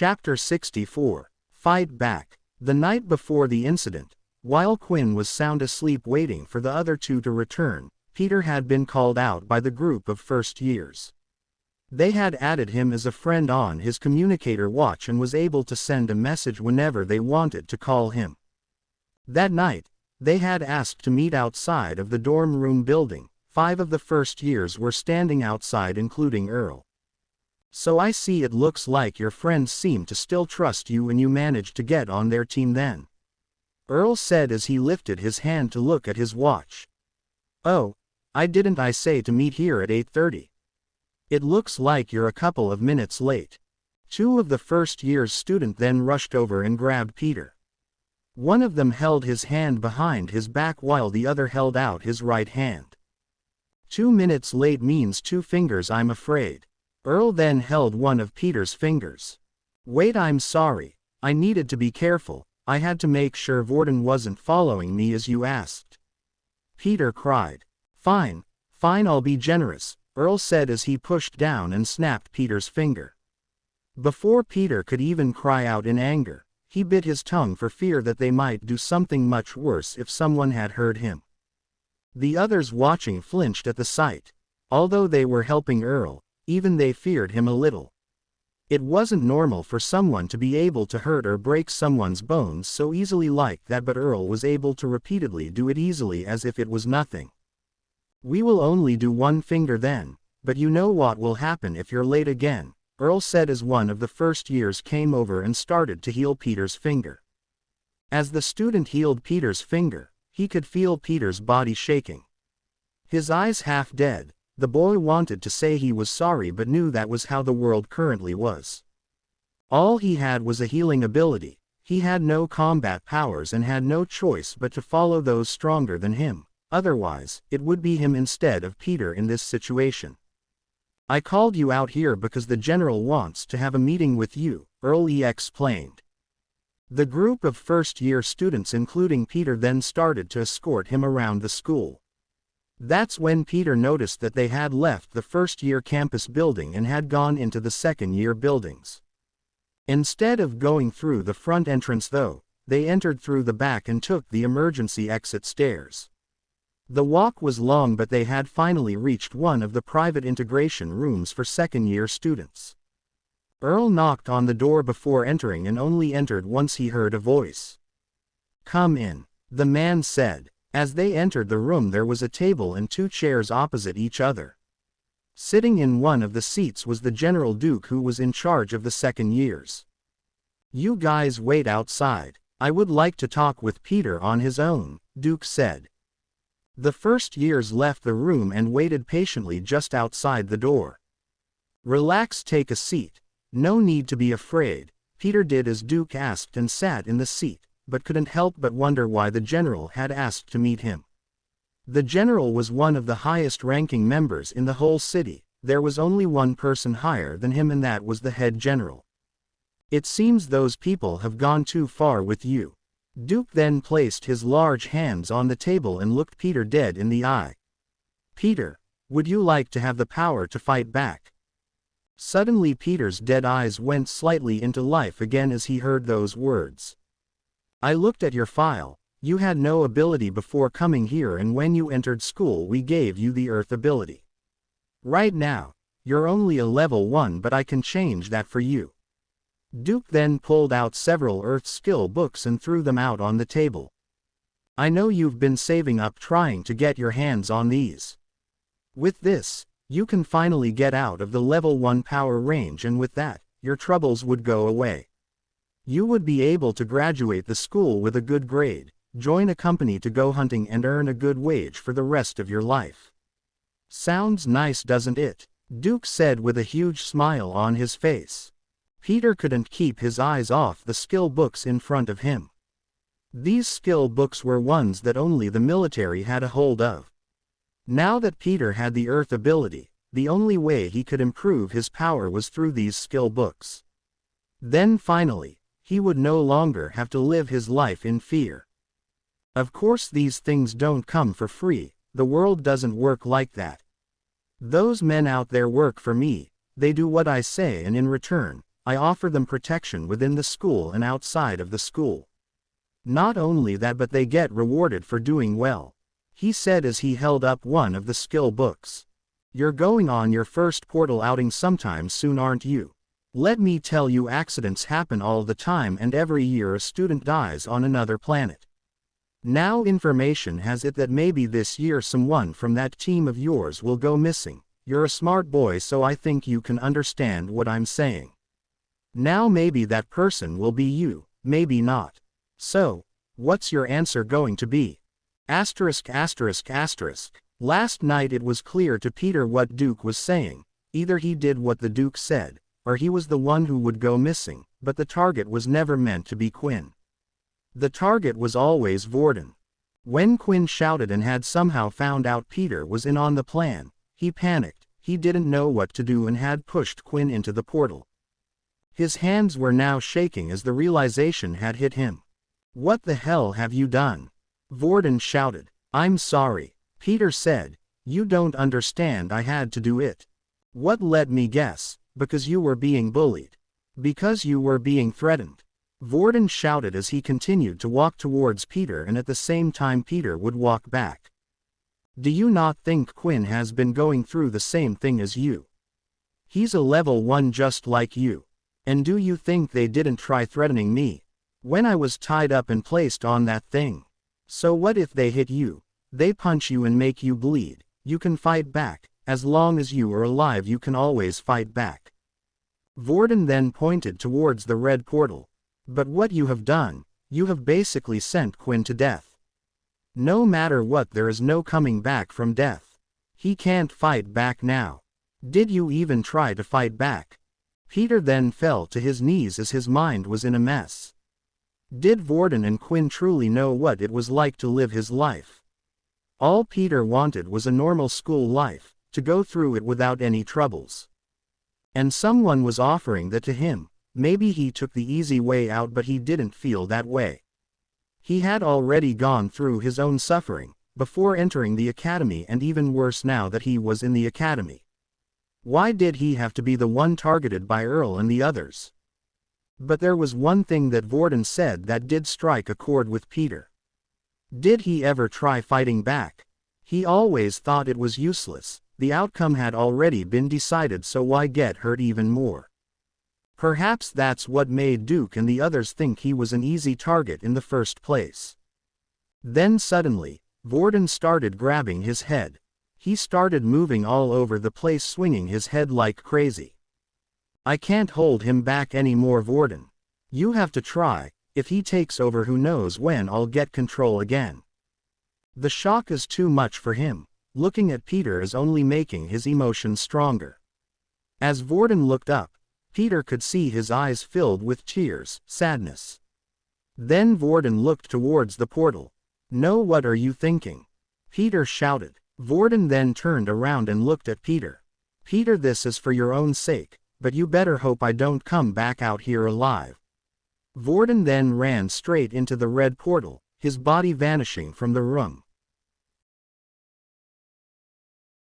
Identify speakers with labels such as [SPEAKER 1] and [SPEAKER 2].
[SPEAKER 1] Chapter 64. Fight Back. The night before the incident, while Quinn was sound asleep waiting for the other two to return, Peter had been called out by the group of first years. They had added him as a friend on his communicator watch and was able to send a message whenever they wanted to call him. That night, they had asked to meet outside of the dorm room building. 5 of the first years were standing outside, including Earl. "So I see it looks like your friends seem to still trust you and you managed to get on their team then," Earl said as he lifted his hand to look at his watch. "Oh, I say to meet here at 8:30. It looks like you're a couple of minutes late." 2 of the first year's students then rushed over and grabbed Peter. One of them held his hand behind his back while the other held out his right hand. 2 minutes late means 2 fingers, I'm afraid. Earl then held one of Peter's fingers. "Wait, I'm sorry. I needed to be careful. I had to make sure Vorden wasn't following me as you asked." Peter cried. Fine, I'll be generous," Earl said as he pushed down and snapped Peter's finger. Before Peter could even cry out in anger, he bit his tongue for fear that they might do something much worse if someone had heard him. The others watching flinched at the sight. Although they were helping Earl, even they feared him a little. It wasn't normal for someone to be able to hurt or break someone's bones so easily like that, but Earl was able to repeatedly do it easily as if it was nothing. "We will only do 1 finger then, but you know what will happen if you're late again," Earl said as one of the first years came over and started to heal Peter's finger. As the student healed Peter's finger, he could feel Peter's body shaking. His eyes half dead. The boy wanted to say he was sorry but knew that was how the world currently was. All he had was a healing ability. He had no combat powers and had no choice but to follow those stronger than him. Otherwise, it would be him instead of Peter in this situation. "I called you out here because the general wants to have a meeting with you," Earl explained. The group of first-year students including Peter then started to escort him around the school. That's when Peter noticed that they had left the first-year campus building and had gone into the second-year buildings. Instead of going through the front entrance though, they entered through the back and took the emergency exit stairs. The walk was long but they had finally reached one of the private integration rooms for second-year students. Earl knocked on the door before entering and only entered once he heard a voice. "Come in," the man said. As they entered the room there was a table and 2 chairs opposite each other. Sitting in one of the seats was the General Duke who was in charge of the second years. "You guys wait outside. I would like to talk with Peter on his own," Duke said. The first years left the room and waited patiently just outside the door. "Relax, take a seat. No need to be afraid," Peter did as Duke asked and sat in the seat, but couldn't help but wonder why the general had asked to meet him. The general was one of the highest-ranking members in the whole city. There was only one person higher than him and that was the head general. "It seems those people have gone too far with you." Duke then placed his large hands on the table and looked Peter dead in the eye. "Peter, would you like to have the power to fight back?" Suddenly Peter's dead eyes went slightly into life again as he heard those words. "I looked at your file. You had no ability before coming here and when you entered school we gave you the Earth ability. Right now, you're only a level 1 but I can change that for you." Duke then pulled out several Earth skill books and threw them out on the table. "I know you've been saving up trying to get your hands on these. With this, you can finally get out of the level 1 power range and with that, your troubles would go away. You would be able to graduate the school with a good grade, join a company to go hunting and earn a good wage for the rest of your life. Sounds nice, doesn't it?" Duke said with a huge smile on his face. Peter couldn't keep his eyes off the skill books in front of him. These skill books were ones that only the military had a hold of. Now that Peter had the Earth ability, the only way he could improve his power was through these skill books. Then finally, he would no longer have to live his life in fear. Of course these things don't come for free, the world doesn't work like that. Those men out there work for me, they do what I say and in return, I offer them protection within the school and outside of the school. Not only that, but they get rewarded for doing well," he said as he held up one of the skill books. "You're going on your first portal outing sometime soon, aren't you? Let me tell you, accidents happen all the time and every year a student dies on another planet. Now information has it that maybe this year someone from that team of yours will go missing. You're a smart boy, so I think you can understand what I'm saying. Now maybe that person will be you, maybe not. So, what's your answer going to be?" Asterisk asterisk asterisk. Last night it was clear to Peter what Duke was saying. Either he did what the Duke said, or he was the one who would go missing, but the target was never meant to be Quinn. The target was always Vorden. When Quinn shouted and had somehow found out Peter was in on the plan, he panicked. He didn't know what to do and had pushed Quinn into the portal. His hands were now shaking as the realization had hit him. "What the hell have you done?" Vorden shouted. "I'm sorry," Peter said. "You don't understand, I had to do it." "What? Let me guess, because you were being bullied. Because you were being threatened," Vorden shouted as he continued to walk towards Peter, and at the same time Peter would walk back. "Do you not think Quinn has been going through the same thing as you? He's a level 1 just like you. And do you think they didn't try threatening me when I was tied up and placed on that thing? So what if they hit you? They punch you and make you bleed. You can fight back. As long as you are alive, you can always fight back." Vorden then pointed towards the red portal. "But what you have done, you have basically sent Quinn to death. No matter what, there is no coming back from death. He can't fight back now. Did you even try to fight back?" Peter then fell to his knees as his mind was in a mess. Did Vorden and Quinn truly know what it was like to live his life? All Peter wanted was a normal school life, to go through it without any troubles. And someone was offering that to him. Maybe he took the easy way out, but he didn't feel that way. He had already gone through his own suffering before entering the academy, and even worse now that he was in the academy. Why did he have to be the one targeted by Earl and the others? But there was one thing that Vorden said that did strike a chord with Peter. Did he ever try fighting back? He always thought it was useless. The outcome had already been decided, so why get hurt even more? Perhaps that's what made Duke and the others think he was an easy target in the first place. Then suddenly, Vorden started grabbing his head. He started moving all over the place, swinging his head like crazy. "I can't hold him back anymore, Vorden. You have to try. If he takes over, who knows when I'll get control again." The shock is too much for him. Looking at Peter is only making his emotions stronger. As Vorden looked up, Peter could see his eyes filled with tears, sadness. Then Vorden looked towards the portal. "No, what are you thinking?" Peter shouted. Vorden then turned around and looked at Peter. "Peter, this is for your own sake, but you better hope I don't come back out here alive." Vorden then ran straight into the red portal, his body vanishing from the room.